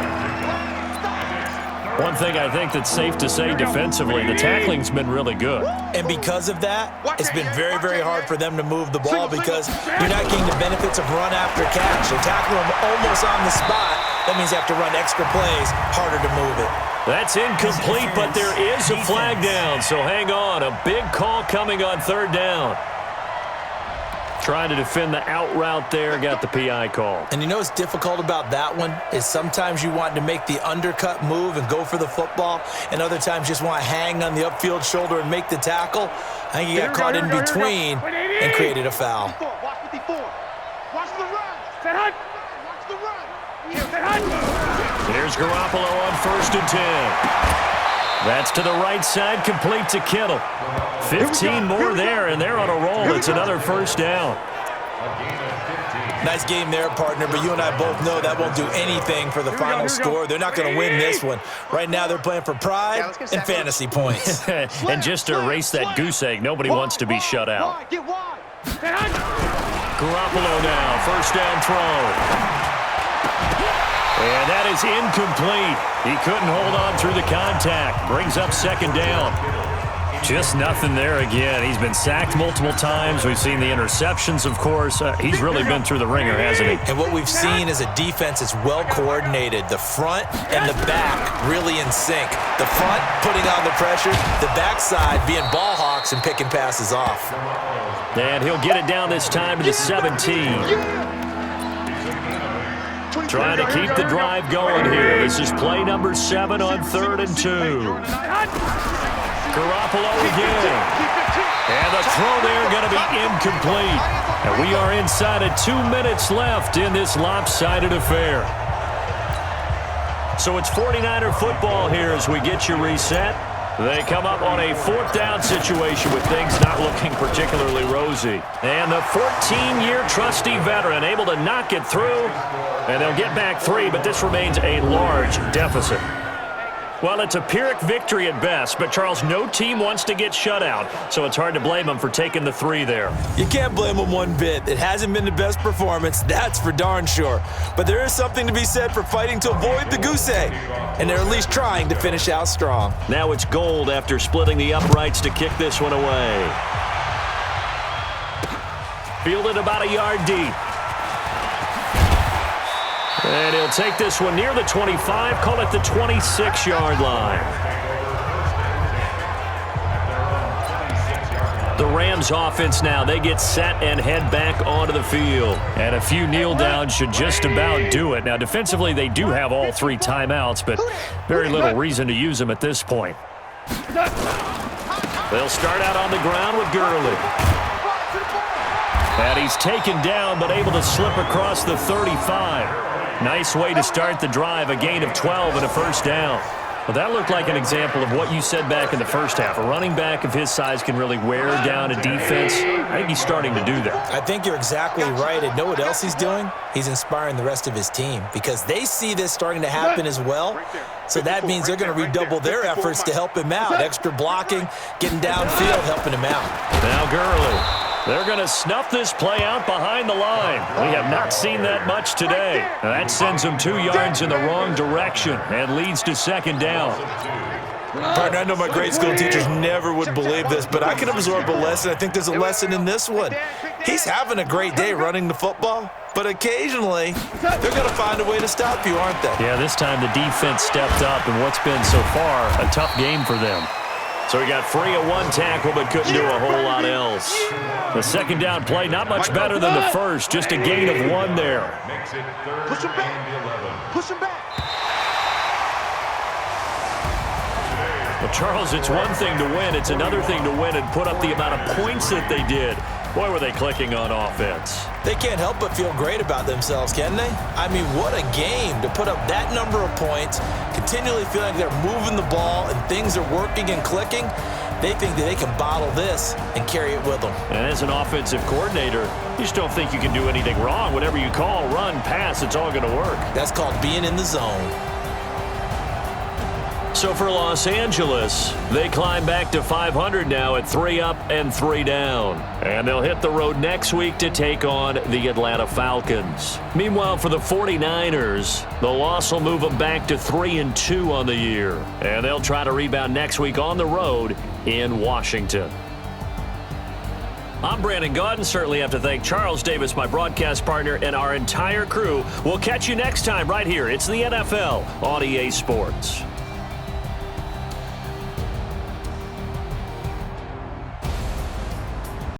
[SPEAKER 2] One thing I think that's safe to say defensively, the tackling's been really good.
[SPEAKER 3] And because of that, it's been very, very hard for them to move the ball because you're not getting the benefits of run after catch. They're tackling them almost on the spot. That means you have to run extra plays, harder to move it.
[SPEAKER 2] That's incomplete, but there is a flag down, so hang on. A big call coming on 3rd down. Trying to defend the out route there, got the PI call.
[SPEAKER 3] And you know what's difficult about that one is sometimes you want to make the undercut move and go for the football, and other times just want to hang on the upfield shoulder and make the tackle. I think he got caught in between and created a foul.
[SPEAKER 4] Watch 54. Watch the run. Watch the run.
[SPEAKER 2] Here's Garoppolo on 1st and 10. That's to the right side, complete to Kittle. 15 more there, and they're on a roll. It's another 1st down.
[SPEAKER 3] Nice game there, partner, but you and I both know that won't do anything for the final score. They're not going to win this one. Right now, they're playing for pride and fantasy points.
[SPEAKER 2] And just to erase that goose egg, nobody wants to be shut out. Garoppolo now, 1st down throw. And that is incomplete. He couldn't hold on through the contact. Brings up 2nd down. Just nothing there again. He's been sacked multiple times. We've seen the interceptions, of course. He's really been through the ringer, hasn't he?
[SPEAKER 3] And what we've seen is a defense that's well coordinated. The front and the back really in sync. The front putting on the pressure. The backside being ball hawks and picking passes off.
[SPEAKER 2] And he'll get it down this time to the 17. Trying to keep the drive going here. This is play number 7 on 3rd and 2. Garoppolo again. And the throw there going to be incomplete. And we are inside of 2 minutes left in this lopsided affair. So it's 49er football here as we get you reset. They come up on a 4th down situation with things not looking particularly rosy. And the 14-year trusty veteran able to knock it through. And they'll get back 3, but this remains a large deficit. Well, it's a Pyrrhic victory at best, but Charles, no team wants to get shut out, so it's hard to blame them for taking the 3 there.
[SPEAKER 3] You can't blame them one bit. It hasn't been the best performance, that's for darn sure. But there is something to be said for fighting to avoid the goose egg, and they're at least trying to finish out strong.
[SPEAKER 2] Now it's Gold after splitting the uprights to kick this one away. Fielded about a yard deep. And he'll take this one near the 25, call it the 26-yard line. The Rams offense now, they get set and head back onto the field. And a few kneel downs should just about do it. Now, defensively, they do have all 3 timeouts, but very little reason to use them at this point. They'll start out on the ground with Gurley. And he's taken down, but able to slip across the 35. Nice way to start the drive, a gain of 12 and a 1st down. Well, that looked like an example of what you said back in the first half. A running back of his size can really wear down a defense. I think he's starting to do that.
[SPEAKER 3] I think you're exactly right. And know what else he's doing? He's inspiring the rest of his team because they see this starting to happen as well. So that means they're going to redouble their efforts to help him out. Extra blocking, getting downfield, helping him out.
[SPEAKER 2] Now Gurley. They're going to snuff this play out behind the line. We have not seen that much today. That sends them 2 yards in the wrong direction and leads to 2nd down.
[SPEAKER 3] Partner, I know my grade school teachers never would believe this, but I can absorb a lesson. I think there's a lesson in this one. He's having a great day running the football, but occasionally they're going to find a way to stop you, aren't they?
[SPEAKER 2] Yeah, this time the defense stepped up in what's been so far a tough game for them. So he got free of 1 tackle, but couldn't do a whole lot else. The 2nd down play, not much better than the first, just a gain of 1 there.
[SPEAKER 4] Push him back. Push him back.
[SPEAKER 2] Charles, it's one thing to win. It's another thing to win and put up the amount of points that they did. Boy, were they clicking on offense.
[SPEAKER 3] They can't help but feel great about themselves, can they? I mean, what a game to put up that number of points, continually feeling like they're moving the ball and things are working and clicking. They think that they can bottle this and carry it with them. And
[SPEAKER 2] as an offensive coordinator, you just don't think you can do anything wrong. Whatever you call, run, pass, it's all going to work.
[SPEAKER 3] That's called being in the zone.
[SPEAKER 2] So for Los Angeles, they climb back to 500 now at 3 up and 3 down. And they'll hit the road next week to take on the Atlanta Falcons. Meanwhile, for the 49ers, the loss will move them back to 3-2 on the year. And they'll try to rebound next week on the road in Washington. I'm Brandon Gaudin. Certainly have to thank Charles Davis, my broadcast partner, and our entire crew. We'll catch you next time right here. It's the NFL on EA Sports.